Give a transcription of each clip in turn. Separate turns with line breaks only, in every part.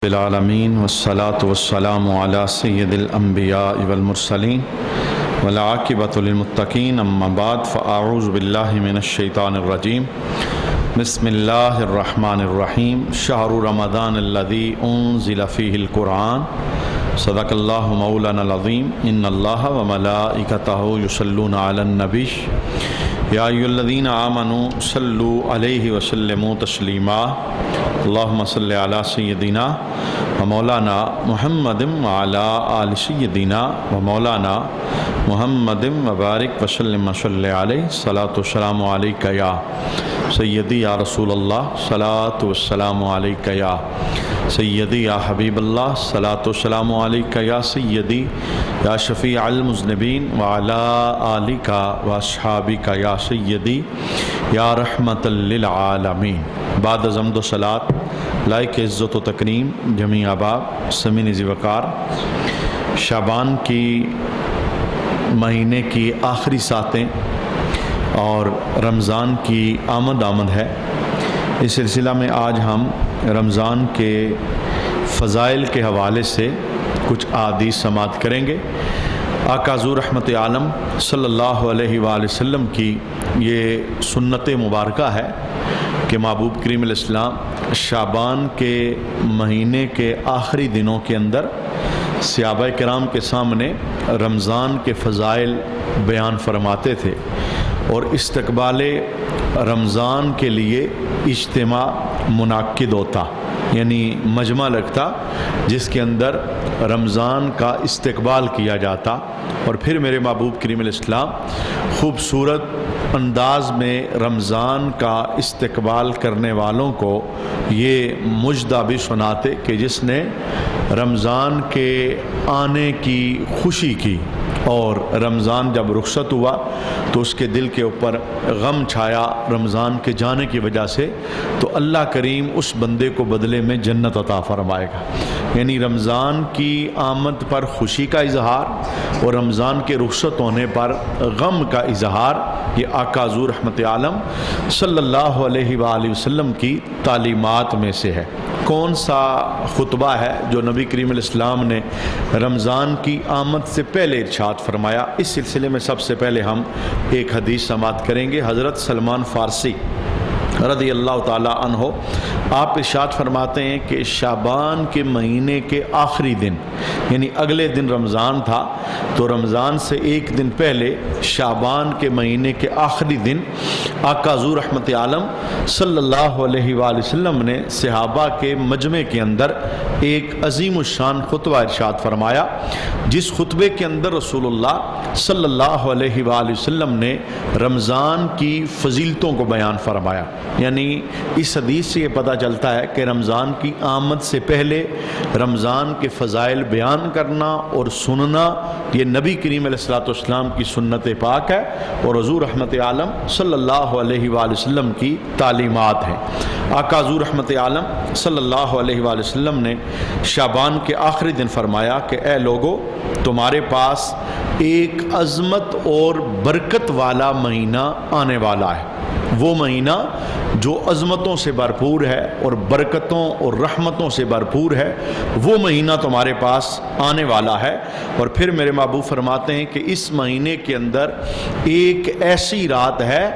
العالمین والصلاة والسلام علی سید الانبیاء والمرسلین والعاقبۃ للمتقین اما بعد فاعوذ باللہ من الشیطان الرجیم بسم اللہ الرحمن الرحیم شہر رمضان الذی انزل فیہ القرآن صدق اللہ مولانا العظیم ان اللہ وملائکتہ یصلون علی النبی یا ایھا الذین آمنوا صلوا علیہ وسلموا تسلیما اللہم صلی علی سیدنا و مولانا محمد وعلی آل سیدنا و مولانا محمد وبارک وسلم وصلی علیہ صلاۃ والسلام علیکہ یا سیدی یا رسول اللہ صلاۃ والسلام علیکہ یا سیدی یا حبیب اللہ صلاۃ والسلام علیکہ یا سیدی یا شفیع المذنبین وعلی آلک واصحابک یا سیدی یا رحمت للعالمین۔ بعد از حمد و صلات لائق عزت و تکریم جمیع احباب سمین ذی وقار، شعبان کی مہینے کی آخری ساتیں اور رمضان کی آمد ہے۔ اس سلسلہ میں آج ہم رمضان کے فضائل کے حوالے سے کچھ احادیث سماعت کریں گے۔ آقا حضور رحمت عالم صلی اللہ علیہ وآلہ وسلم کی یہ سنت مبارکہ ہے کہ محبوب کریم علیہ السلام شعبان کے مہینے کے آخری دنوں کے اندر صحابہ کرام کے سامنے رمضان کے فضائل بیان فرماتے تھے اور استقبال رمضان کے لیے اجتماع منعقد ہوتا، یعنی مجمع لگتا جس کے اندر رمضان کا استقبال کیا جاتا، اور پھر میرے محبوب کریم علیہ السلام خوبصورت انداز میں رمضان کا استقبال کرنے والوں کو یہ مجدہ بھی سناتے کہ جس نے رمضان کے آنے کی خوشی کی اور رمضان جب رخصت ہوا تو اس کے دل کے اوپر غم چھایا رمضان کے جانے کی وجہ سے، تو اللہ کریم اس بندے کو بدلے میں جنت عطا فرمائے گا۔ یعنی رمضان کی آمد پر خوشی کا اظہار اور رمضان کے رخصت ہونے پر غم کا اظہار، یہ آقا حضور رحمت عالم صلی اللہ علیہ وآلہ وسلم کی تعلیمات میں سے ہے۔ کون سا خطبہ ہے جو نبی کریم علیہ السلام نے رمضان کی آمد سے پہلے ارشاد فرمایا؟ اس سلسلے میں سب سے پہلے ہم ایک حدیث سماعت کریں گے۔ حضرت سلمان فارسی رضی اللہ تعالیٰ عنہ آپ ارشاد فرماتے ہیں کہ شعبان کے مہینے کے آخری دن، یعنی اگلے دن رمضان تھا، تو رمضان سے ایک دن پہلے شعبان کے مہینے کے آخری دن آقا حضور رحمت عالم صلی اللہ علیہ وآلہ وسلم نے صحابہ کے مجمع کے اندر ایک عظیم الشان خطبہ ارشاد فرمایا، جس خطبے کے اندر رسول اللہ صلی اللہ علیہ وآلہ وسلم نے رمضان کی فضیلتوں کو بیان فرمایا۔ یعنی اس حدیث سے یہ پتہ چلتا ہے کہ رمضان کی آمد سے پہلے رمضان کے فضائل بیان کرنا اور سننا یہ نبی کریم علیہ السلام کی سنت پاک ہے اور حضور رحمت عالم صلی اللہ علیہ وآلہ وسلم کی تعلیمات ہیں۔ آقا حضور رحمت عالم صلی اللہ علیہ وآلہ وسلم نے شعبان کے آخری دن فرمایا کہ اے لوگو، تمہارے پاس ایک عظمت اور برکت والا مہینہ آنے والا ہے۔ وہ مہینہ جو عظمتوں سے بھرپور ہے اور برکتوں اور رحمتوں سے بھرپور ہے، وہ مہینہ تمہارے پاس آنے والا ہے۔ اور پھر میرے محبوب فرماتے ہیں کہ اس مہینے کے اندر ایک ایسی رات ہے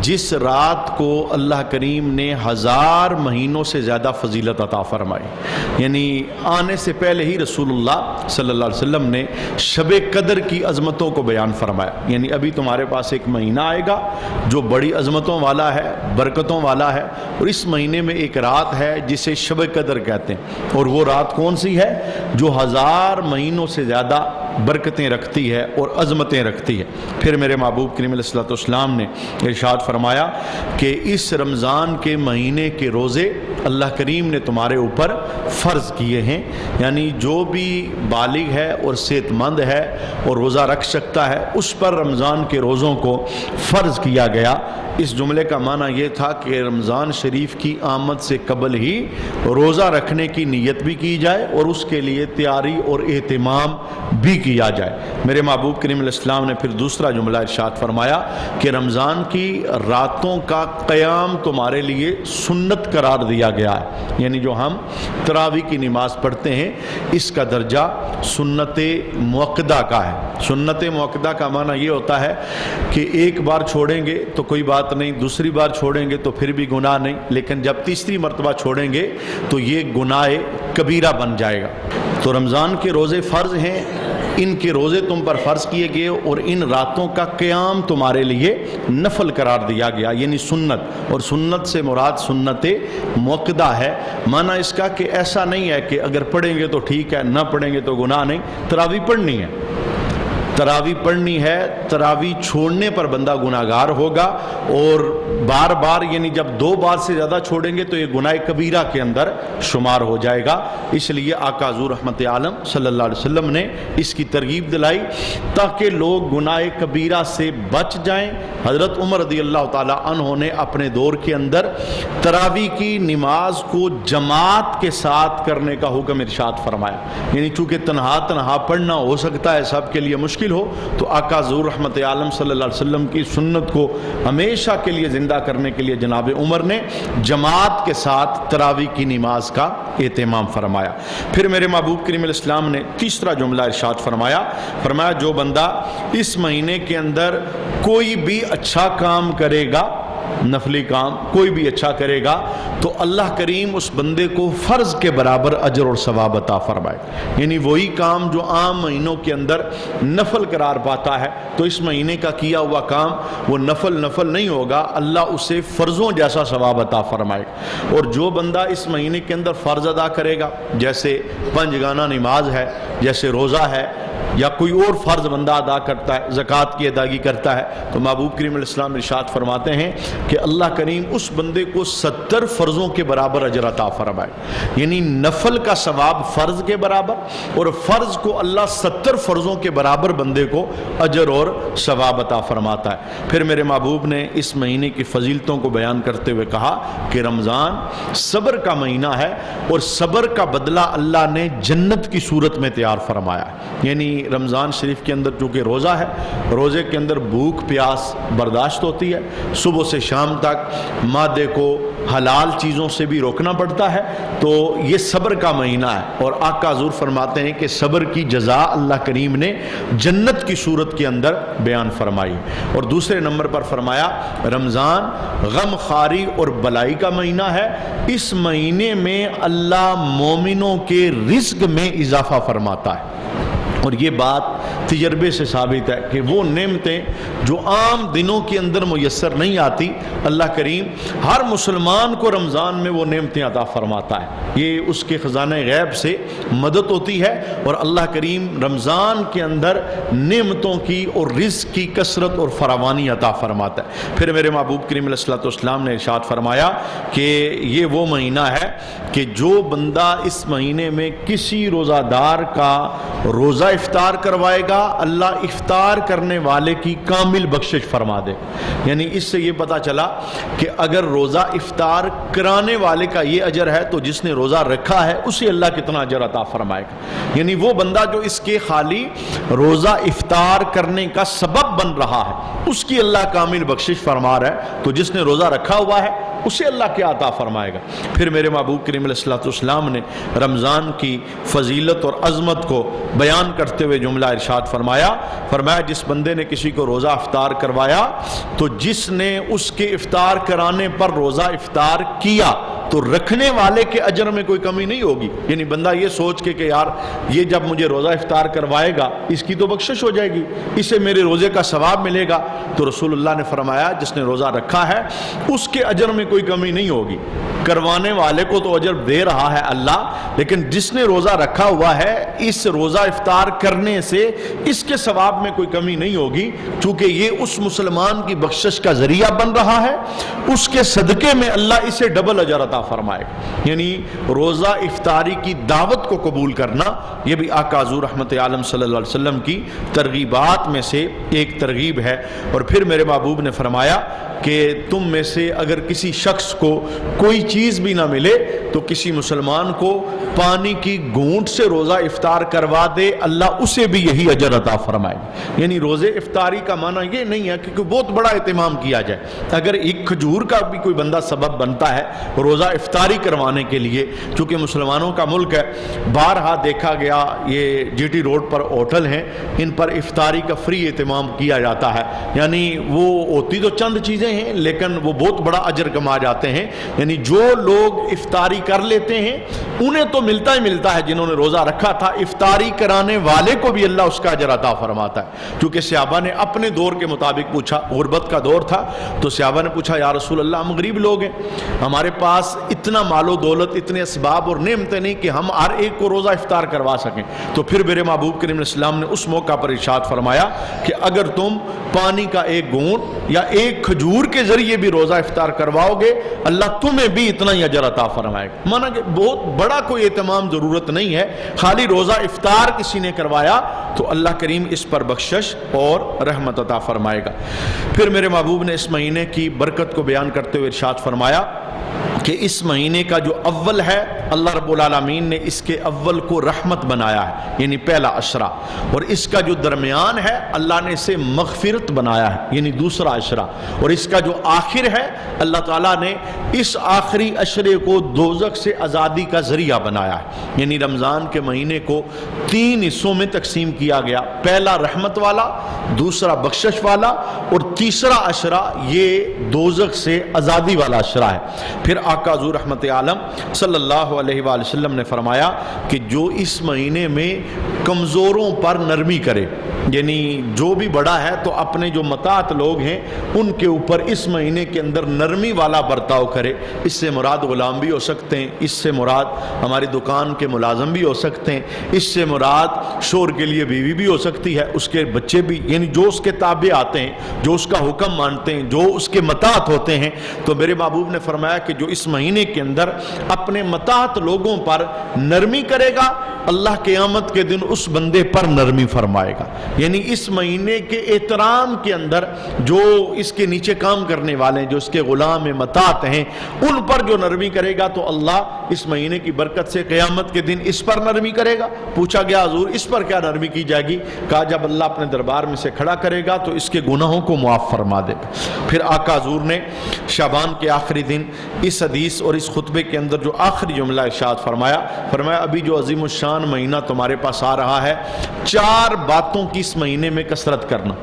جس رات کو اللہ کریم نے 1000 مہینوں سے زیادہ فضیلت عطا فرمائی۔ یعنی آنے سے پہلے ہی رسول اللہ صلی اللہ علیہ وسلم نے شب قدر کی عظمتوں کو بیان فرمایا۔ یعنی ابھی تمہارے پاس ایک مہینہ آئے گا جو بڑی عظمتوں والا ہے، برکتوں والا ہے، اور اس مہینے میں ایک رات ہے جسے شب قدر کہتے ہیں، اور وہ رات کون سی ہے؟ جو 1000 مہینوں سے زیادہ برکتیں رکھتی ہے اور عظمتیں رکھتی ہے۔ پھر میرے محبوب کریم علیہ السلام نے ارشاد فرمایا کہ اس رمضان کے مہینے کے روزے اللہ کریم نے تمہارے اوپر فرض کیے ہیں۔ یعنی جو بھی بالغ ہے اور صحت مند ہے اور روزہ رکھ سکتا ہے، اس پر رمضان کے روزوں کو فرض کیا گیا۔ اس جملے کا معنی یہ تھا کہ رمضان شریف کی آمد سے قبل ہی روزہ رکھنے کی نیت بھی کی جائے اور اس کے لیے تیاری اور اہتمام بھی کیا جائے۔ میرے محبوب کریم علیہ السلام نے پھر دوسرا جملہ ارشاد فرمایا کہ رمضان کی راتوں کا قیام تمہارے لیے سنت قرار دیا گیا ہے، یعنی جو ہم تراویح کی نماز پڑھتے ہیں اس کا درجہ سنت موقدہ کا ہے۔ سنت موقدہ کا معنی یہ ہوتا ہے کہ ایک بار چھوڑیں گے تو کوئی بات نہیں، دوسری بار چھوڑیں گے تو پھر بھی گناہ نہیں، لیکن جب تیسری مرتبہ چھوڑیں گے تو یہ گناہ کبیرہ بن جائے گا۔ تو رمضان کے روزے فرض ہیں، ان کے روزے تم پر فرض کیے گئے اور ان راتوں کا قیام تمہارے لیے نفل قرار دیا گیا، یعنی سنت، اور سنت سے مراد سنت موقدہ ہے۔ معنی اس کا کہ ایسا نہیں ہے کہ اگر پڑھیں گے تو ٹھیک ہے، نہ پڑھیں گے تو گناہ نہیں۔ تراویح پڑھنی ہے، تراویح پڑھنی ہے، تراویح چھوڑنے پر بندہ گناہگار ہوگا، اور بار بار یعنی جب 2 بار سے زیادہ چھوڑیں گے تو یہ گناہ کبیرہ کے اندر شمار ہو جائے گا۔ اس لیے آقا حضور رحمت عالم صلی اللہ علیہ وسلم نے اس کی ترغیب دلائی تاکہ لوگ گناہ کبیرہ سے بچ جائیں۔ حضرت عمر رضی اللہ تعالیٰ عنہ نے اپنے دور کے اندر تراویح کی نماز کو جماعت کے ساتھ کرنے کا حکم ارشاد فرمایا، یعنی چونکہ تنہا پڑھنا ہو سکتا ہے سب کے لیے مشکل ہو، تو آقا حضور رحمت عالم صلی اللہ علیہ وسلم کی سنت کو ہمیشہ کے لیے زندہ کرنے کے لیے جناب عمر نے جماعت کے ساتھ تراویح کی نماز کا اہتمام فرمایا۔ پھر میرے محبوب کریم علیہ السلام نے تیسرا جملہ ارشاد فرمایا جو بندہ اس مہینے کے اندر کوئی بھی اچھا کام کرے گا، نفلی کام کوئی بھی اچھا کرے گا، تو اللہ کریم اس بندے کو فرض کے برابر اجر اور ثواب عطا فرمائے۔ یعنی وہی کام جو عام مہینوں کے اندر نفل قرار پاتا ہے، تو اس مہینے کا کیا ہوا کام وہ نفل نہیں ہوگا، اللہ اسے فرضوں جیسا ثواب عطا فرمائے۔ اور جو بندہ اس مہینے کے اندر فرض ادا کرے گا، جیسے 5 گانا نماز ہے، جیسے روزہ ہے، یا کوئی اور فرض بندہ ادا کرتا ہے، زکوٰۃ کی ادائیگی کرتا ہے، تو محبوب کریم علیہ السلام ارشاد فرماتے ہیں کہ اللہ کریم اس بندے کو 70 فرضوں کے برابر اجر عطا فرمائے۔ یعنی نفل کا ثواب فرض کے برابر، اور فرض کو اللہ 70 فرضوں کے برابر بندے کو اجر اور ثواب عطا فرماتا ہے۔ پھر میرے محبوب نے اس مہینے کی فضیلتوں کو بیان کرتے ہوئے کہا کہ رمضان صبر کا مہینہ ہے، اور صبر کا بدلہ اللہ نے جنت کی صورت میں تیار فرمایا ہے۔ یعنی رمضان شریف کے اندر چونکہ روزہ ہے، روزے کے اندر بھوک پیاس برداشت ہوتی ہے، صبح سے شام تک معدے کو حلال چیزوں سے بھی روکنا پڑتا ہے، تو یہ صبر کا مہینہ ہے، اور آقا حضور فرماتے ہیں کہ صبر کی جزا اللہ کریم نے جنت کی صورت کے اندر بیان فرمائی۔ اور دوسرے نمبر پر فرمایا رمضان غم خاری اور بلائی کا مہینہ ہے، اس مہینے میں اللہ مومنوں کے رزق میں اضافہ فرماتا ہے۔ اور یہ بات تجربے سے ثابت ہے کہ وہ نعمتیں جو عام دنوں کے اندر میسر نہیں آتی، اللہ کریم ہر مسلمان کو رمضان میں وہ نعمتیں عطا فرماتا ہے۔ یہ اس کے خزانہ غیب سے مدد ہوتی ہے، اور اللہ کریم رمضان کے اندر نعمتوں کی اور رزق کی کثرت اور فراوانی عطا فرماتا ہے۔ پھر میرے محبوب کریم علیہ السلام نے ارشاد فرمایا کہ یہ وہ مہینہ ہے کہ جو بندہ اس مہینے میں کسی روزہ دار کا روزہ افطار کروائے گا، اللہ افطار کرنے والے کی کامل بخشش فرما دے۔ یعنی اس سے یہ پتا چلا کہ اگر روزہ افطار کرانے والے کا یہ اجر ہے تو جس نے روزہ رکھا ہے اسے اللہ کتنا اجر عطا فرمائے گا۔ یعنی وہ بندہ جو اس کے خالی روزہ افطار کرنے کا سبب بن رہا ہے اس کی اللہ کامل بخشش فرما رہا ہے، تو جس نے روزہ رکھا ہوا ہے اسے اللہ کیا عطا فرمائے گا۔ پھر میرے محبوب کریم علیہ السلام نے رمضان کی فضیلت اور عظمت کو بیان کرتے ہوئے جملہ ارشاد فرمایا جس بندے نے کسی کو روزہ افطار کروایا تو جس نے اس کے افطار کرانے پر روزہ افطار کیا تو رکھنے والے کے اجر میں کوئی کمی نہیں ہوگی۔ یعنی بندہ یہ سوچ کے کہ یار یہ جب مجھے روزہ افطار کروائے گا اس کی تو بخشش ہو جائے گی، اسے میرے روزے کا ثواب ملے گا، تو رسول اللہ نے فرمایا جس نے روزہ رکھا ہے اس کے اجر میں کوئی کمی نہیں ہوگی۔ کروانے والے کو تو اجر دے رہا ہے اللہ، لیکن جس نے روزہ رکھا ہوا ہے اس روزہ افطار کرنے سے اس کے ثواب میں کوئی کمی نہیں ہوگی، چونکہ یہ اس مسلمان کی بخشش کا ذریعہ بن رہا ہے، اس کے صدقے میں اللہ اسے ڈبل اجر عطا عطا فرمائے گا۔ یعنی روزہ افطاری کی دعوت کو قبول کرنا یہ بھی آقا حضور رحمت عالم صلی اللہ علیہ وسلم کی ترغیبات میں سے ایک ترغیب ہے۔ اور پھر میرے محبوب نے فرمایا کہ تم میں سے اگر کسی شخص کو کوئی چیز بھی نہ ملے تو کسی مسلمان کو پانی کی گھونٹ سے روزہ افطار کروا دے، اللہ اسے بھی یہی اجر عطا فرمائے گا۔ یعنی روزے افطاری کا معنی یہ نہیں ہے کہ بہت بڑا اہتمام کیا جائے، اگر ایک کھجور کا بھی کوئی بندہ سبب بنتا ہے روزہ افطاری کروانے کے لیے، چونکہ مسلمانوں کا ملک ہے، بارہا دیکھا گیا یہ جی ٹی روڈ پر ہوٹل ہیں، ان پر افطاری کا فری اہتمام کیا جاتا ہے۔ یعنی وہ ہوتی تو چند چیزیں ہیں لیکن وہ بہت بڑا اجر کما جاتے ہیں۔ یعنی جو لوگ افطاری کر لیتے ہیں انہیں تو ملتا ہی ملتا ہے جنہوں نے روزہ رکھا تھا، افطاری کرانے والے کو بھی اللہ اس کا اجر عطا فرماتا ہے۔ کیونکہ صحابہ نے اپنے دور کے مطابق پوچھا، غربت کا دور تھا تو صحابہ نے پوچھا یا رسول اللہ ہم غریب لوگ ہیں، ہمارے پاس اتنا مال و دولت، اتنے اسباب اور نعمتیں نہیں کہ ہم ہر ایک کو روزہ افطار کروا سکیں۔ تو پھر میرے محبوب کریم علیہ السلام نے اس موقع پر ارشاد فرمایا کہ اگر تم پانی کا ایک گھونٹ یا ایک کھجور کے ذریعے بھی روزہ افطار کرواؤ گے اللہ تمہیں بھی اتنا ہی اجر عطا فرمائے گا۔ مانا کہ بہت بڑا کوئی اہتمام ضرورت نہیں ہے، خالی روزہ افطار کسی نے کروایا تو اللہ کریم اس پر بخشش اور رحمت عطا فرمائے گا۔ پھر میرے محبوب نے اس مہینے کی برکت کو بیان کرتے ہوئے ارشاد فرمایا کہ اس مہینے کا جو اول ہے اللہ رب العالمین نے اس کے اول کو رحمت بنایا ہے، یعنی پہلا عشرہ، اور اس کا جو درمیان ہے اللہ نے اسے مغفرت بنایا ہے، یعنی دوسرا عشرہ، اور اس کا جو آخر ہے اللہ تعالیٰ نے اس آخری عشرے کو دوزخ سے آزادی کا ذریعہ بنایا ہے۔ یعنی رمضان کے مہینے کو 3 حصوں میں تقسیم کیا گیا، پہلا رحمت والا، دوسرا بخشش والا، اور تیسرا عشرہ یہ دوزخ سے آزادی والا عشرہ ہے۔ پھر آقا حضور رحمت عالم صلی اللہ علیہ وآلہ وسلم نے فرمایا کہ جو اس مہینے میں کمزوروں پر نرمی کرے، یعنی جو بھی بڑا ہے تو اپنے جو مطاعت لوگ ہیں ان کے اوپر اس مہینے کے اندر نرمی والا برتاؤ کرے۔ اس سے مراد غلام بھی ہو سکتے ہیں، اس سے مراد ہماری دکان کے ملازم بھی ہو سکتے ہیں، اس سے مراد شور کے لیے بیوی بھی ہو سکتی ہے، اس کے بچے بھی، یعنی جو اس کے تابع آتے ہیں، جو اس کا حکم مانتے ہیں، جو اس کے مطاعت ہوتے ہیں۔ تو میرے محبوب نے فرمایا کہ جو اس مہینے کے اندر اپنے مطاعت لوگوں پر نرمی کرے گا اللہ قیامت کے دن اس بندے پر نرمی فرمائے گا۔ یعنی اس مہینے کے احترام کے اندر جو اس کے نیچے کام کرنے والے ہیں، جو اس کے غلام مطاعت ہیں، ان پر جو نرمی کرے گا تو اللہ اس مہینے کی برکت سے قیامت کے دن اس پر نرمی کرے گا۔ پوچھا گیا حضور اس پر کیا نرمی کی جائے گی؟ کہا جب اللہ اپنے دربار میں سے کھڑا کرے گا تو اس کے گناہوں کو معاف فرما دے گا۔ پھر آقا حضور نے شعبان کے آخری دن اس حدیث اور اس خطبے کے اندر جو آخری جملہ ارشاد فرمایا ابھی جو عظیم الشان مہینہ تمہارے پاس آ رہا ہے، 4 باتوں کی اس مہینے میں کثرت کرنا،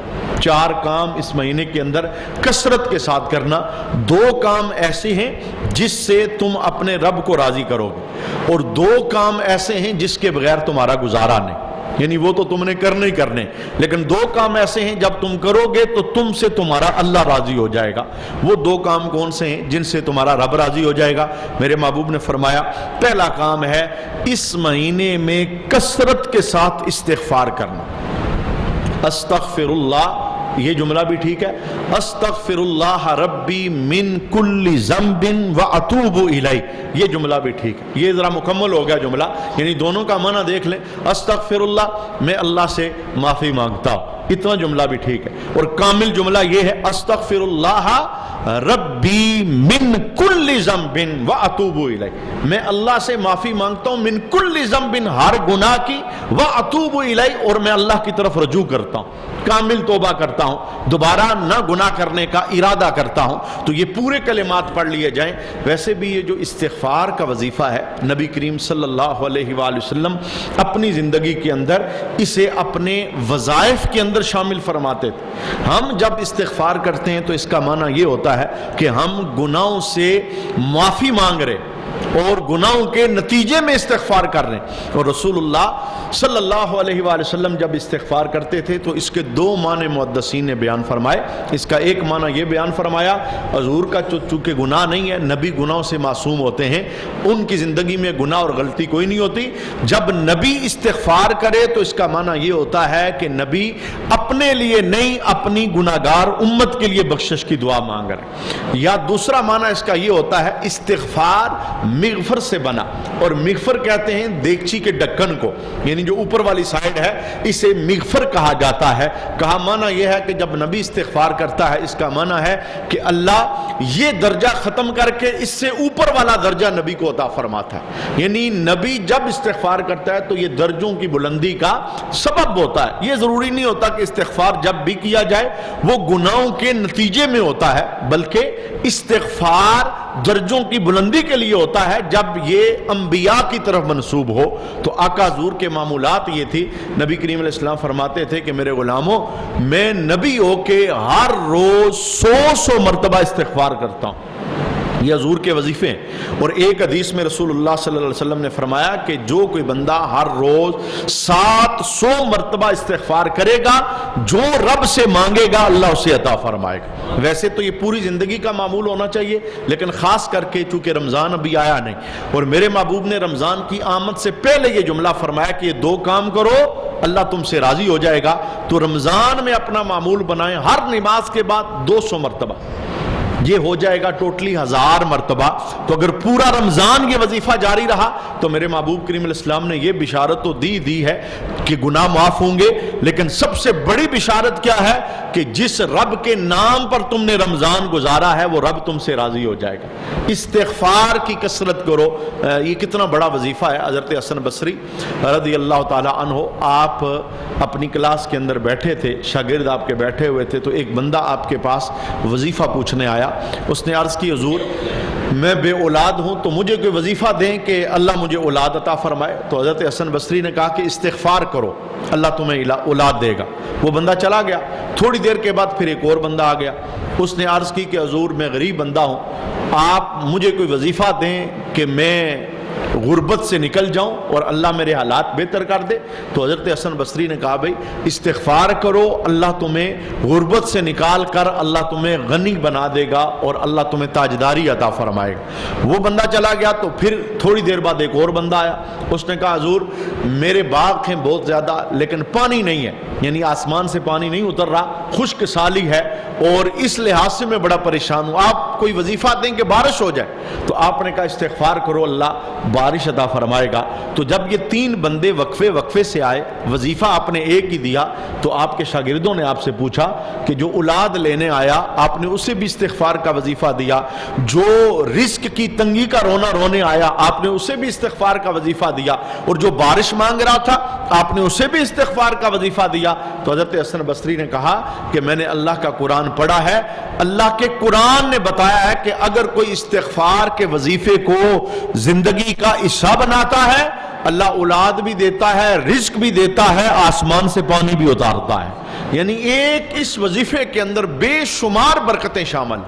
4 کام اس مہینے کے اندر کثرت کے ساتھ کرنا۔ 2 کام ایسے ہیں جس سے تم اپنے رب کو راضی کرو گے، اور 2 کام ایسے ہیں جس کے بغیر تمہارا گزارا نہیں، یعنی وہ تو تم نے کرنے ہی کرنے، لیکن 2 کام ایسے ہیں جب تم کرو گے تو تم سے تمہارا اللہ راضی ہو جائے گا۔ وہ 2 کام کون سے ہیں جن سے تمہارا رب راضی ہو جائے گا؟ میرے محبوب نے فرمایا پہلا کام ہے اس مہینے میں کثرت کے ساتھ استغفار کرنا۔ استغفر اللہ، یہ جملہ بھی ٹھیک ہے، استغفر اللہ ربی من کل ذنب واتوب الیہ، یہ جملہ بھی ٹھیک ہے، یہ ذرا مکمل ہو گیا جملہ، یعنی دونوں کا معنی دیکھ لیں، استغفر اللہ میں اللہ سے معافی مانگتا ہوں، اتنا جملہ بھی ٹھیک ہے، اور کامل جملہ یہ ہے استغفر اللہ ربی من کل ذنب واتوب الیہ، میں اللہ سے معافی مانگتا ہوں من کل ذنب، ہر گناہ کی، واتوب الیہ، اور میں اللہ کی طرف رجوع کرتا ہوں، کامل توبہ کرتا ہوں، دوبارہ نہ گناہ کرنے کا ارادہ کرتا ہوں۔ تو یہ پورے کلمات پڑھ لیے جائیں۔ ویسے بھی یہ جو استغفار کا وظیفہ ہے نبی کریم صلی اللہ علیہ وآلہ وسلم اپنی زندگی کے اندر اسے اپنے وظائف کے اندر شامل فرماتے تھے۔ ہم جب استغفار کرتے ہیں تو اس کا معنی یہ ہوتا ہے کہ ہم گناہوں سے معافی مانگ رہے، اور گناہوں کے نتیجے میں استغفار کر رہے ہیں۔ اور رسول اللہ صلی اللہ علیہ وآلہ وسلم جب استغفار کرتے تھے تو اس کے دو معنی محدثین نے بیان فرمائے۔ اس کا ایک معنی یہ بیان فرمایا، حضور کا چونکہ گناہ نہیں ہے، نبی گناہوں سے معصوم ہوتے ہیں، ان کی زندگی میں گناہ اور غلطی کوئی نہیں ہوتی، جب نبی استغفار کرے تو اس کا معنی یہ ہوتا ہے کہ نبی اپنے لیے نہیں، اپنی گناہگار امت کے لیے بخشش کی دعا مانگ رہے ہیں۔ یا دوسرا معنی اس کا یہ ہوتا ہے استغفار مغفر سے بنا، اور مغفر کہتے ہیں دیگچی کے ڈھکن کو، یعنی جو اوپر والی سائیڈ ہے اسے مغفر کہا جاتا ہے۔ کہا معنی یہ ہے کہ جب نبی استغفار کرتا ہے اس کا معنی ہے کہ اللہ یہ درجہ ختم کر کے اس سے اوپر والا درجہ نبی کو عطا فرماتا ہے، یعنی نبی جب استغفار کرتا ہے تو یہ درجوں کی بلندی کا سبب ہوتا ہے۔ یہ ضروری نہیں ہوتا کہ استغفار جب بھی کیا جائے وہ گناہوں کے نتیجے میں ہوتا ہے، بلکہ استغفار درجوں کی بلندی کے لیے ہوتا ہے جب یہ انبیاء کی طرف منسوب ہو۔ تو آقا حضور کے معمولات یہ تھی، نبی کریم علیہ السلام فرماتے تھے کہ میرے غلاموں، میں نبی ہو کے ہر روز 100 مرتبہ استغفار کرتا ہوں، یہ حضور کے وظیفے ہیں۔ اور ایک حدیث میں رسول اللہ صلی اللہ علیہ وسلم نے فرمایا کہ جو کوئی بندہ ہر روز 700 مرتبہ استغفار کرے گا، جو رب سے مانگے گا اللہ اسے عطا فرمائے گا۔ ویسے تو یہ پوری زندگی کا معمول ہونا چاہیے، لیکن خاص کر کے چونکہ رمضان ابھی آیا نہیں، اور میرے محبوب نے رمضان کی آمد سے پہلے یہ جملہ فرمایا کہ یہ 2 کام کرو اللہ تم سے راضی ہو جائے گا، تو رمضان میں اپنا معمول بنائیں، ہر نماز کے بعد 200 مرتبہ، یہ ہو جائے گا ٹوٹلی 1000 مرتبہ۔ تو اگر پورا رمضان یہ وظیفہ جاری رہا تو میرے محبوب کریم علیہ السلام نے یہ بشارت تو دی ہے کہ گناہ معاف ہوں گے، لیکن سب سے بڑی بشارت کیا ہے کہ جس رب کے نام پر تم نے رمضان گزارا ہے وہ رب تم سے راضی ہو جائے گا۔ استغفار کی کثرت کرو، یہ کتنا بڑا وظیفہ ہے۔ حضرت حسن بصری رضی اللہ تعالی عنہ، آپ اپنی کلاس کے اندر بیٹھے تھے، شاگرد آپ کے بیٹھے ہوئے تھے، تو ایک بندہ آپ کے پاس وظیفہ پوچھنے آیا۔ اس نے عرض کی حضور میں بے اولاد ہوں تو مجھے کوئی وظیفہ دیں کہ اللہ مجھے اولاد عطا فرمائے۔ تو حضرت حسن بصری نے کہا کہ استغفار کرو اللہ تمہیں اولاد دے گا۔ وہ بندہ چلا گیا، تھوڑی دیر کے بعد پھر ایک اور بندہ آ گیا، اس نے عرض کی کہ حضور میں غریب بندہ ہوں، آپ مجھے کوئی وظیفہ دیں کہ میں غربت سے نکل جاؤں اور اللہ میرے حالات بہتر کر دے۔ تو حضرت حسن بصری نے کہا بھائی استغفار کرو، اللہ تمہیں غربت سے نکال کر اللہ تمہیں غنی بنا دے گا اور اللہ تمہیں تاجداری عطا فرمائے گا۔ وہ بندہ چلا گیا، تو پھر تھوڑی دیر بعد ایک اور بندہ آیا، اس نے کہا حضور میرے باغ ہیں بہت زیادہ لیکن پانی نہیں ہے، یعنی آسمان سے پانی نہیں اتر رہا، خشک سالی ہے اور اس لحاظ سے میں بڑا پریشان ہوں، آپ کوئی وظیفہ دیں کہ بارش ہو جائے۔ تو آپ نے کہا استغفار کرو اللہ بارش عطا فرمائے گا۔ تو جب یہ 3 بندے وقفے سے آئے، وظیفہ آپ نے ایک ہی دیا، تو آپ کے شاگردوں نے آپ سے پوچھا کہ جو اولاد لینے آیا آپ نے اسے بھی استغفار کا وظیفہ دیا، جو رزق کی تنگی کا رونے آیا آپ نے اسے بھی استغفار کا وظیفہ دیا، اور جو بارش مانگ رہا تھا آپ نے اسے بھی استغفار کا وظیفہ دیا۔ تو حضرت حسن بصری نے کہا کہ میں نے اللہ کا قرآن پڑھا ہے، اللہ کے قرآن نے بتایا ہے کہ اگر کوئی استغفار کے وظیفے کو زندگی کا حصہ بناتا ہے اللہ اولاد بھی دیتا ہے، رزق بھی دیتا ہے، آسمان سے پانی بھی اتارتا ہے۔ یعنی ایک اس وظیفے کے اندر بے شمار برکتیں شامل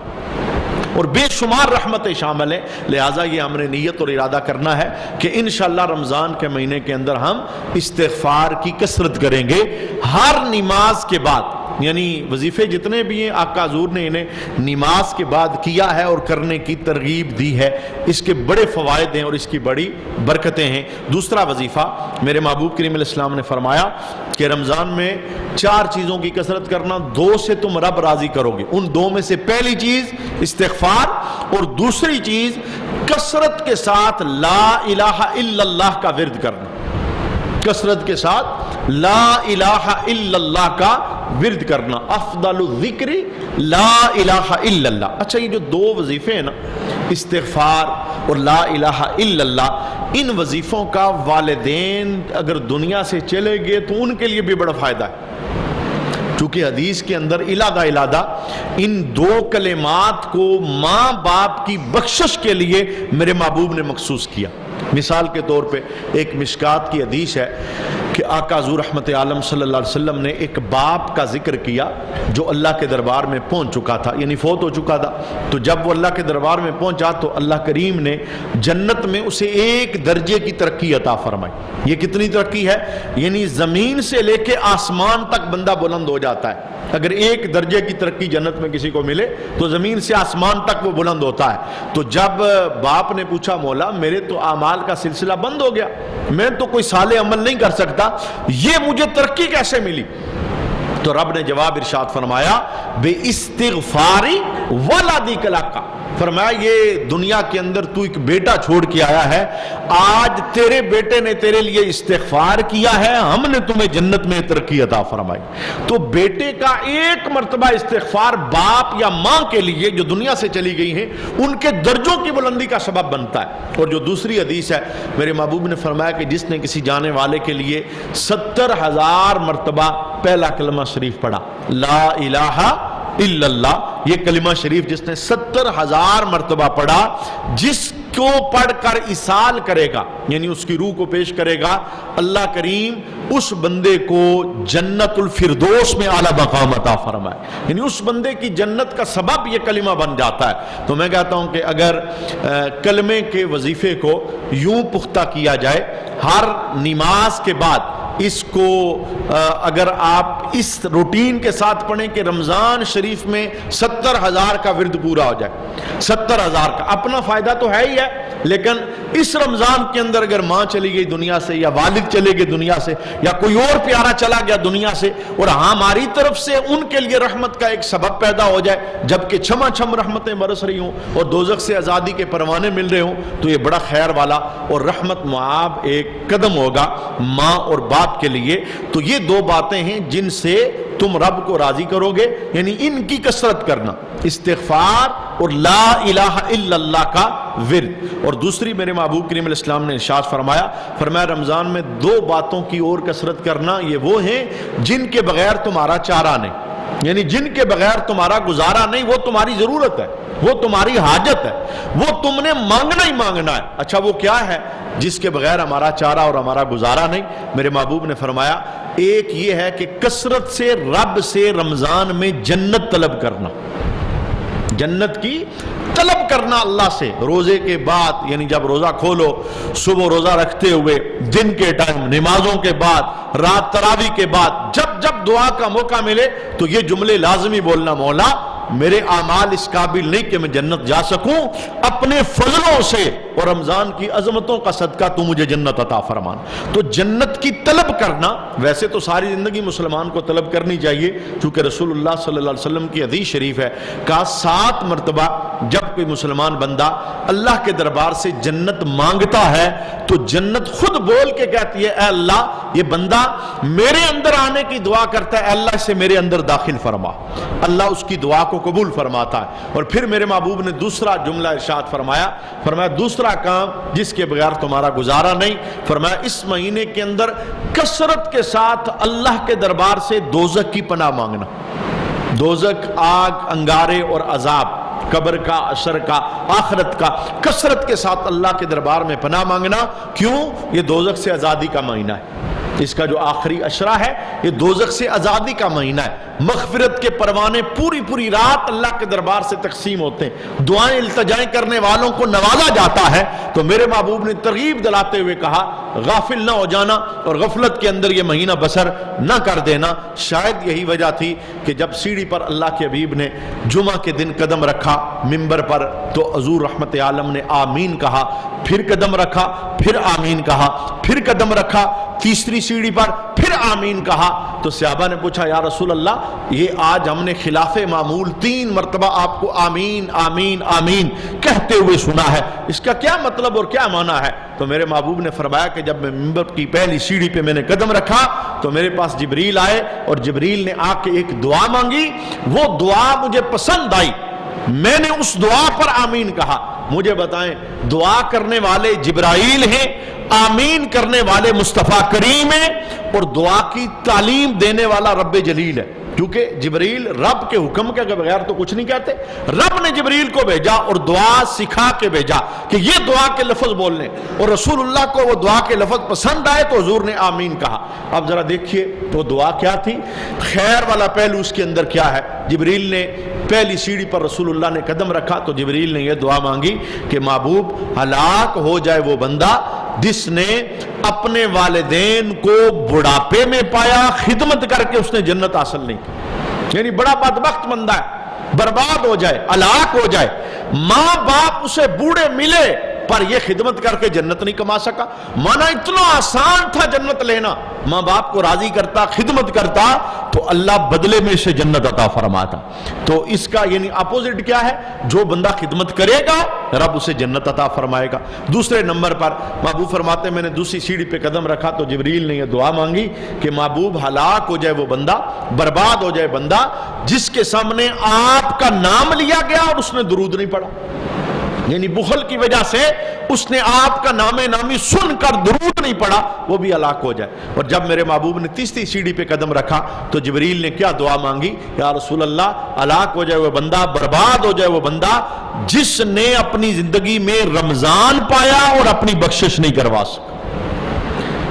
اور بے شمار رحمتیں شامل ہیں۔ لہٰذا یہ ہم نے نیت اور ارادہ کرنا ہے کہ انشاءاللہ رمضان کے مہینے کے اندر ہم استغفار کی کثرت کریں گے ہر نماز کے بعد، یعنی وظیفے جتنے بھی ہیں آقا حضور نے انہیں نماز کے بعد کیا ہے اور کرنے کی ترغیب دی ہے۔ اس کے بڑے فوائد ہیں اور اس کی بڑی برکتیں ہیں۔ دوسرا وظیفہ میرے محبوب کریم علیہ السلام نے فرمایا کہ رمضان میں 4 چیزوں کی کثرت کرنا، 2 سے تم رب راضی کرو گے۔ ان 2 میں سے پہلی چیز استغفار، اور دوسری چیز کثرت کے ساتھ لا الہ الا اللہ کا ورد کرنا، کثرت کے ساتھ لا الہ الا اللہ کا ورد کرنا۔ افضل الذکر لا الہ الا اللہ۔ اچھا یہ جو 2 وظیفے ہیں نا، استغفار اور لا الہ الا اللہ، ان وظیفوں کا والدین اگر دنیا سے چلے گئے تو ان کے لیے بھی بڑا فائدہ ہے، چونکہ حدیث کے اندر الادہ ان 2 کلمات کو ماں باپ کی بخشش کے لیے میرے محبوب نے مخصوص کیا۔ مثال کے طور پہ ایک مشکات کی حدیث ہے کہ آقا حضور رحمت عالم صلی اللہ علیہ وسلم نے ایک باپ کا ذکر کیا جو اللہ کے دربار میں پہنچ چکا تھا، یعنی فوت ہو چکا تھا. تو جب وہ اللہ کے دربار میں پہنچا تو اللہ کریم نے جنت میں اسے ایک درجے کی ترقی عطا فرمائی. یہ کتنی ترقی ہے؟ یعنی زمین سے لے کے آسمان تک بندہ بلند ہو جاتا ہے. اگر ایک درجے کی ترقی جنت میں کسی کو ملے تو زمین سے آسمان تک وہ بلند ہوتا ہے. تو جب باپ نے پوچھا مولا میرے تو اعمال کا سلسلہ بند ہو گیا، میں تو کوئی صالح عمل نہیں کر سکتا، یہ مجھے ترقی کیسے ملی؟ تو رب نے جواب ارشاد فرمایا بے استغفاری ولدک لک، فرمایا یہ دنیا کے اندر تو ایک بیٹا چھوڑ کے آیا ہے، آج تیرے بیٹے نے تیرے لیے استغفار کیا ہے، ہم نے تمہیں جنت میں ترقی عطا فرمائی. تو بیٹے کا ایک مرتبہ استغفار باپ یا ماں کے لیے جو دنیا سے چلی گئی ہیں ان کے درجوں کی بلندی کا سبب بنتا ہے. اور جو دوسری حدیث ہے میرے محبوب نے فرمایا کہ جس نے کسی جانے والے کے لیے 70,000 مرتبہ پہلا کلمہ شریف پڑھا، لا الہ الا اللہ، یہ کلمہ شریف جس نے 70,000 مرتبہ پڑھا، جس کو پڑھ کر اصال کرے گا یعنی اس کی روح کو پیش کرے گا، اللہ کریم اس بندے کو جنت الفردوس میں اعلیٰ مقام عطا فرمائے. یعنی اس بندے کی جنت کا سبب یہ کلمہ بن جاتا ہے. تو میں کہتا ہوں کہ اگر کلمے کے وظیفے کو یوں پختہ کیا جائے، ہر نماز کے بعد اس کو اگر آپ اس روٹین کے ساتھ پڑھیں کہ رمضان شریف میں 70,000 کا ورد پورا ہو جائے، 70,000 کا، اپنا فائدہ تو ہے ہی ہے، لیکن اس رمضان کے اندر اگر ماں چلی گئی دنیا سے یا والد چلے گئے دنیا سے یا کوئی اور پیارا چلا گیا دنیا سے اور ہماری طرف سے ان کے لیے رحمت کا ایک سبب پیدا ہو جائے، جبکہ چھما چھم رحمتیں برس رہی ہوں اور دوزخ سے آزادی کے پروانے مل رہے ہوں، تو یہ بڑا خیر والا اور رحمت معاب ایک قدم ہوگا ماں اور باپ کے لیے. تو یہ دو باتیں ہیں جن سے تم رب کو راضی کرو گے، یعنی ان کی کثرت کرنا، استغفار اور لا الہ الا اللہ کا ورد. اور دوسری میرے محبوب کریم علیہ السلام نے ارشاد فرمایا رمضان میں دو باتوں کی اور کثرت کرنا، یہ وہ ہیں جن کے بغیر تمہارا چارہ نہیں، یعنی جن کے بغیر تمہارا گزارا نہیں، وہ تمہاری ضرورت ہے، وہ تمہاری حاجت ہے، وہ تم نے مانگنا ہی مانگنا ہے. اچھا وہ کیا ہے جس کے بغیر ہمارا چارہ اور ہمارا گزارا نہیں؟ میرے محبوب نے فرمایا ایک یہ ہے کہ کثرت سے رب سے رمضان میں جنت طلب کرنا، جنت کی طلب کرنا اللہ سے روزے کے بعد، یعنی جب روزہ کھولو، صبح روزہ رکھتے ہوئے، دن کے ٹائم، نمازوں کے بعد، رات تراویح کے بعد، جب جب دعا کا موقع ملے تو یہ جملے لازمی بولنا، مولا میرے اعمال اس قابل نہیں کہ میں جنت جا سکوں، اپنے فضلوں سے اور رمضان کی عظمتوں کا صدقہ تو مجھے جنت عطا فرمان. تو جنت کی طلب کرنا، ویسے تو ساری زندگی مسلمان کو طلب کرنی چاہیے، چونکہ رسول اللہ صلی اللہ علیہ وسلم کی حدیث شریف ہے کہ 7 مرتبہ جب کوئی مسلمان بندہ اللہ کے دربار سے جنت مانگتا ہے تو جنت خود بول کے کہتی ہے اے اللہ یہ بندہ میرے اندر آنے کی دعا کرتا ہے، اے اللہ اسے میرے اندر داخل فرما. اللہ اس کی دعا کو قبول فرماتا ہے. اور پھر میرے محبوب نے دوسرا جملہ ارشاد فرمایا دوسرا کام جس کے بغیر تمہارا گزارا نہیں، فرمایا اس مہینے کے اندر کثرت کے ساتھ اللہ کے دربار سے دوزخ کی پناہ مانگنا. دوزخ آگ، انگارے اور عذاب، قبر کا، عشر کا، آخرت کا، کثرت کے ساتھ اللہ کے دربار میں پناہ مانگنا. کیوں؟ یہ دوزخ سے آزادی کا مہینہ ہے. اس کا جو آخری عشرہ ہے یہ دوزخ سے آزادی کا مہینہ ہے. مغفرت کے پروانے پوری رات اللہ کے دربار سے تقسیم ہوتے ہیں، دعائیں التجائیں کرنے والوں کو نوازا جاتا ہے. تو میرے محبوب نے ترغیب دلاتے ہوئے کہا غافل نہ ہو جانا اور غفلت کے اندر یہ مہینہ بسر نہ کر دینا. شاید یہی وجہ تھی کہ جب سیڑھی پر اللہ کے حبیب نے جمعہ کے دن قدم رکھا منبر پر تو حضور رحمت عالم نے آمین کہا، پھر قدم رکھا، پھر آمین کہا، پھر قدم رکھا، تیسری سیڑھی پر پھر آمین کہا. تو صحابہ نے پوچھا یا رسول اللہ یہ آج ہم نے خلاف معمول 3 مرتبہ آپ کو آمین آمین آمین کہتے ہوئے سنا ہے، اس کا کیا مطلب اور کیا معنی ہے؟ تو میرے محبوب نے فرمایا کہ جب میں منبر کی پہلی سیڑھی پہ میں نے قدم رکھا تو میرے پاس جبریل آئے اور جبریل نے آ کے ایک دعا مانگی. وہ دعا مجھے پسند آئی، میں نے اس دعا پر آمین کہا. مجھے بتائیں دعا کرنے والے جبرائیل ہیں، آمین کرنے والے مصطفیٰ کریم ہیں اور دعا کی تعلیم دینے والا رب جلیل ہے. کیونکہ جبریل رب کے حکم کے بغیر تو کچھ نہیں کہتے. رب نے جبریل کو بھیجا اور دعا سکھا کے بھیجا کہ یہ دعا کے لفظ بولنے، اور رسول اللہ کو وہ دعا کے لفظ پسند آئے تو حضور نے آمین کہا. اب ذرا دیکھیے وہ دعا کیا تھی، خیر والا پہلو اس کے اندر کیا ہے. جبریل نے پہلی سیڑھی پر رسول اللہ نے قدم رکھا تو جبریل نے یہ دعا مانگی کہ محبوب ہلاک ہو جائے وہ بندہ جس نے اپنے والدین کو بڑھاپے میں پایا، خدمت کر کے اس نے جنت حاصل نہیں کی. یعنی بڑا بدبخت بندہ ہے، برباد ہو جائے، ہلاک ہو جائے. ماں باپ اسے بوڑھے ملے پر یہ خدمت کر کے جنت نہیں کما سکا. مانا اتنا آسان تھا جنت لینا، ماں باپ کو راضی کرتا، خدمت کرتا تو اللہ بدلے میں اسے جنت عطا فرماتا. تو اس کا یعنی اپوزٹ کیا ہے، جو بندہ خدمت کرے گا رب اسے جنت عطا فرمائے گا. دوسرے نمبر پر محبوب فرماتے میں نے دوسری سیڑھی پہ قدم رکھا تو جبریل نے یہ دعا مانگی کہ محبوب ہلاک ہو جائے وہ بندہ، برباد ہو جائے بندہ جس کے سامنے آپ کا نام لیا گیا اور اس نے درود نہیں پڑھا. یعنی بخل کی وجہ سے اس نے آپ کا نام نامی سن کر درود نہیں پڑھا، وہ بھی ہلاک ہو جائے. اور جب میرے محبوب نے تیسری سیڑھی پہ قدم رکھا تو جبریل نے کیا دعا مانگی، یا رسول اللہ ہلاک ہو جائے وہ بندہ، برباد ہو جائے وہ بندہ جس نے اپنی زندگی میں رمضان پایا اور اپنی بخشش نہیں کروا سکا.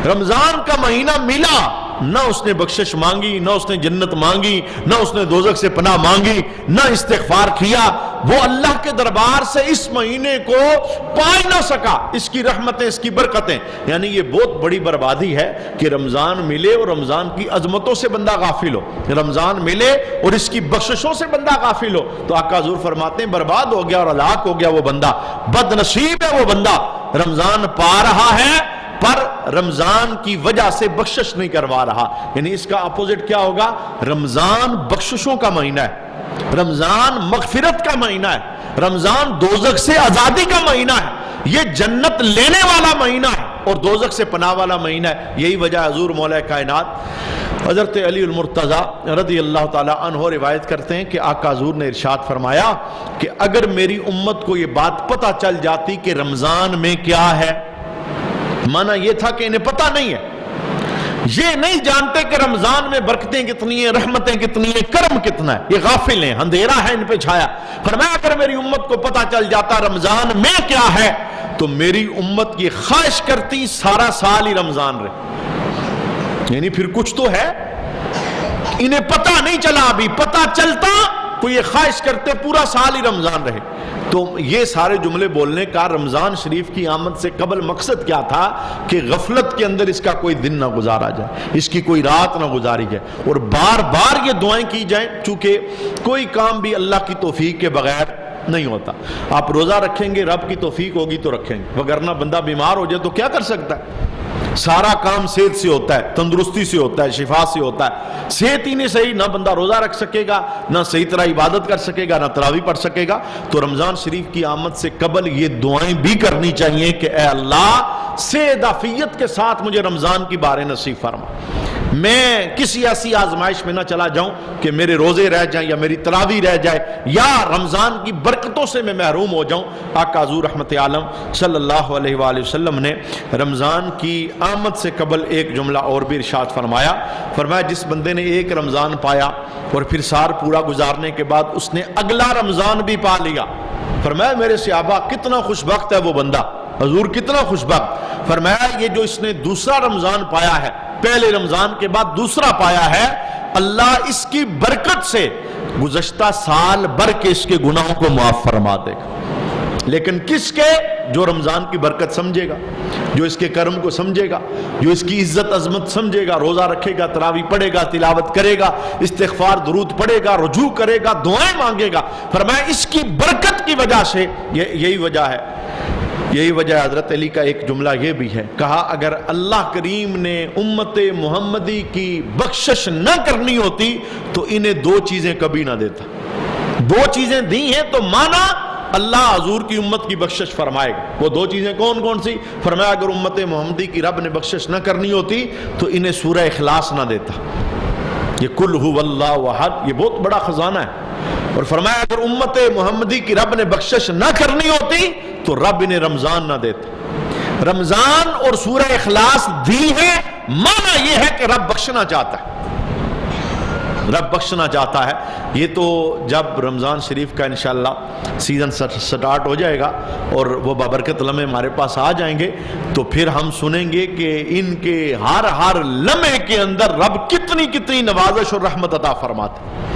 رمضان کا مہینہ ملا، نہ اس نے بخشش مانگی، نہ اس نے جنت مانگی، نہ اس نے دوزخ سے پناہ مانگی، نہ استغفار کیا. وہ اللہ کے دربار سے اس مہینے کو پا ہی نہ سکا. اس کی رحمتیں، اس کی برکتیں، یعنی یہ بہت بڑی بربادی ہے کہ رمضان ملے اور رمضان کی عظمتوں سے بندہ غافل ہو، رمضان ملے اور اس کی بخششوں سے بندہ غافل ہو. تو آقا حضور فرماتے ہیں برباد ہو گیا اور ہلاک ہو گیا وہ بندہ، بد نصیب ہے وہ بندہ رمضان پا رہا ہے پر رمضان کی وجہ سے بخشش نہیں کروا رہا. یعنی اس کا اپوزٹ کیا ہوگا، رمضان بخششوں کا مہینہ ہے، رمضان مغفرت کا مہینہ ہے، رمضان دوزخ سے آزادی کا مہینہ ہے، یہ جنت لینے والا مہینہ ہے اور دوزخ سے پناہ والا مہینہ ہے. یہی وجہ حضور مولا کائنات حضرت علی المرتضی رضی اللہ تعالیٰ عنہ روایت کرتے ہیں کہ آقا حضور نے ارشاد فرمایا کہ اگر میری امت کو یہ بات پتہ چل جاتی کہ رمضان میں کیا ہے، مانا یہ تھا کہ انہیں پتہ نہیں ہے، یہ نہیں جانتے کہ رمضان میں برکتیں کتنی ہیں، رحمتیں کتنی ہیں، کرم کتنا ہے، یہ غافل ہیں، اندھیرا ہے ان پہ چھایا. فرمایا اگر میری امت کو پتہ چل جاتا رمضان میں کیا ہے تو میری امت یہ خواہش کرتی سارا سال ہی رمضان رہے. یعنی پھر کچھ تو ہے، انہیں پتہ نہیں چلا، ابھی پتہ چلتا تو یہ خواہش کرتے پورا سال ہی رمضان رہے. تو یہ سارے جملے بولنے کا رمضان شریف کی آمد سے قبل مقصد کیا تھا کہ غفلت کے اندر اس کا کوئی دن نہ گزارا جائے، اس کی کوئی رات نہ گزاری جائے، اور بار بار یہ دعائیں کی جائیں. چونکہ کوئی کام بھی اللہ کی توفیق کے بغیر نہیں ہوتا. آپ روزہ رکھیں گے رب کی توفیق ہوگی تو رکھیں گے، وگرنہ بندہ بیمار ہو جائے تو کیا کر سکتا ہے. سارا کام صحت سے ہوتا ہے، تندرستی سے ہوتا ہے، شفا سے ہوتا ہے. صحت ہی نہیں صحیح، نہ بندہ روزہ رکھ سکے گا، نہ صحیح طرح عبادت کر سکے گا، نہ تراویح پڑھ سکے گا. تو رمضان شریف کی آمد سے قبل یہ دعائیں بھی کرنی چاہیے کہ اے اللہ صحت عافیت کے ساتھ مجھے رمضان کی بارے نصیب فرما، میں کسی ایسی آزمائش میں نہ چلا جاؤں کہ میرے روزے رہ جائیں یا میری تراویح رہ جائے یا رمضان کی برکتوں سے میں محروم ہو جاؤں. آقا حضور رحمت عالم صلی اللہ علیہ وآلہ وسلم نے رمضان کی آمد سے قبل ایک جملہ اور بھی ارشاد فرمایا. فرمایا جس بندے نے ایک رمضان پایا اور پھر سال پورا گزارنے کے بعد اس نے اگلا رمضان بھی پا لیا، فرمایا میرے صحابہ کتنا خوش بخت ہے وہ بندہ. حضور کتنا خوش بخت. فرمایا یہ جو اس نے دوسرا رمضان پایا ہے، پہلے رمضان کے بعد دوسرا پایا ہے، اللہ اس کی برکت سے گزشتہ سال بھر کے اس کے گناہوں کو معاف فرما دے گا. لیکن کس کے؟ جو رمضان کی برکت سمجھے گا، جو اس کے کرم کو سمجھے گا، جو اس کی عزت عظمت سمجھے گا، روزہ رکھے گا، تراویح پڑھے گا، تلاوت کرے گا، استغفار درود پڑھے گا، رجوع کرے گا، دعائیں مانگے گا. فرمایا اس کی برکت کی وجہ سے یہی وجہ ہے. یہی وجہ حضرت علی کا ایک جملہ یہ بھی ہے، کہا اگر اللہ کریم نے امت محمدی کی بخشش نہ کرنی ہوتی تو انہیں دو چیزیں کبھی نہ دیتا. دو چیزیں دی ہیں تو مانا اللہ حضور کی امت کی بخشش فرمائے گا. وہ دو چیزیں کون کون سی؟ فرمایا اگر امت محمدی کی رب نے بخشش نہ کرنی ہوتی تو انہیں سورہ اخلاص نہ دیتا. یہ کل هو اللہ احد یہ بہت بڑا خزانہ ہے. اور فرمایا اگر امت محمدی کی رب نے بخشش نہ کرنی ہوتی تو رب انہیں رمضان نہ دیتا. رمضان اور سورہ اخلاص دی ہے، معنی یہ ہے کہ رب بخشنا چاہتا ہے. رب بخشنا چاہتا ہے۔ یہ تو جب رمضان شریف کا انشاءاللہ سیزن سٹارٹ ہو جائے گا اور وہ بابرکت لمحے ہمارے پاس آ جائیں گے تو پھر ہم سنیں گے کہ ان کے ہر لمحے کے اندر رب کتنی کتنی نوازش اور رحمت عطا فرماتے ہیں۔